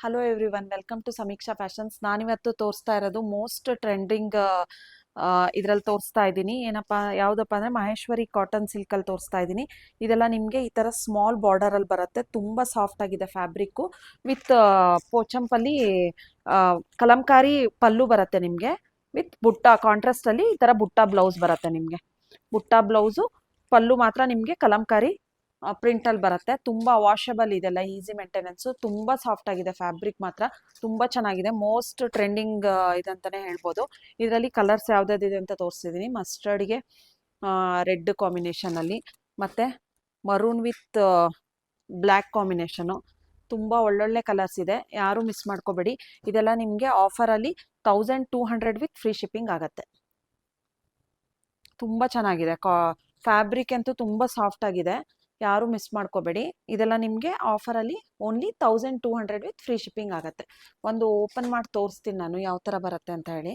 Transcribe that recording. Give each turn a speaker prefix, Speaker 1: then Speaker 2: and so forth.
Speaker 1: Hello everyone, welcome to Sameeksha fashions. ನಾನಿವತ್ತು ತೋರಿಸ್ತಾ ಇರೋದು ಮೋಸ್ಟ್ ಟ್ರೆಂಡಿಂಗ್ ಇದ್ರಲ್ಲಿ ತೋರಿಸ್ತಾ ಇದ್ದೀನಿ. ಯಾವುದಪ್ಪ ಅಂದರೆ ಮಹೇಶ್ವರಿ ಕಾಟನ್ ಸಿಲ್ಕಲ್ಲಿ ತೋರಿಸ್ತಾ ಇದ್ದೀನಿ. ಇದೆಲ್ಲ ನಿಮಗೆ ಈ ಥರ ಸ್ಮಾಲ್ ಬಾರ್ಡರಲ್ಲಿ ಬರುತ್ತೆ. ತುಂಬ ಸಾಫ್ಟ್ ಆಗಿದೆ ಫ್ಯಾಬ್ರಿಕ್ಕು. ವಿತ್ ಪೋಚಂಪಲ್ಲಿ ಕಲಂಕಾರಿ ಪಲ್ಲು ಬರುತ್ತೆ ನಿಮಗೆ. ವಿತ್ ಬುಟ್ಟ ಕಾಂಟ್ರಾಸ್ಟಲ್ಲಿ ಈ ಥರ ಬುಟ್ಟ ಬ್ಲೌಸ್ ಬರುತ್ತೆ ನಿಮಗೆ. ಬುಟ್ಟ ಬ್ಲೌಸು, ಪಲ್ಲು ಮಾತ್ರ ನಿಮಗೆ ಕಲಂಕಾರಿ ಪ್ರಿಂಟಲ್ಲಿ ಬರುತ್ತೆ. ತುಂಬ ವಾಷಬಲ್ ಇದೆಲ್ಲ, ಈಸಿ ಮೇಂಟೆನೆನ್ಸು. ತುಂಬ ಸಾಫ್ಟ್ ಆಗಿದೆ ಫ್ಯಾಬ್ರಿಕ್ ಮಾತ್ರ. ತುಂಬ ಚೆನ್ನಾಗಿದೆ, ಮೋಸ್ಟ್ ಟ್ರೆಂಡಿಂಗ್ ಇದಂತಲೇ ಹೇಳ್ಬೋದು. ಇದರಲ್ಲಿ ಕಲರ್ಸ್ ಯಾವ್ದಾದಿದೆ ಅಂತ ತೋರಿಸ್ತಿದ್ದೀನಿ. ಮಸ್ಟರ್ಡ್ಗೆ ರೆಡ್ ಕಾಂಬಿನೇಷನಲ್ಲಿ, ಮತ್ತು ಮರೂನ್ ವಿತ್ ಬ್ಲ್ಯಾಕ್ ಕಾಂಬಿನೇಷನು. ತುಂಬ ಒಳ್ಳೊಳ್ಳೆ ಕಲರ್ಸ್ ಇದೆ, ಯಾರೂ ಮಿಸ್ ಮಾಡ್ಕೋಬೇಡಿ. ಇದೆಲ್ಲ ನಿಮಗೆ ಆಫರಲ್ಲಿ 1200 ವಿತ್ ಫ್ರೀ ಶಿಪ್ಪಿಂಗ್ ಆಗುತ್ತೆ. ತುಂಬ ಚೆನ್ನಾಗಿದೆ, ಫ್ಯಾಬ್ರಿಕ್ ಅಂತೂ ತುಂಬ ಸಾಫ್ಟ್ ಆಗಿದೆ, ಯಾರು ಮಿಸ್ ಮಾಡ್ಕೋಬೇಡಿ. ಇದೆಲ್ಲ ನಿಮಗೆ ಆಫರಲ್ಲಿ ಓನ್ಲಿ 1200 ವಿತ್ ಫ್ರೀ ಶಿಪ್ಪಿಂಗ್ ಆಗುತ್ತೆ. ಒಂದು ಓಪನ್ ಮಾಡಿ ತೋರಿಸ್ತೀನಿ ನಾನು ಯಾವ ಥರ ಬರುತ್ತೆ ಅಂತ ಹೇಳಿ.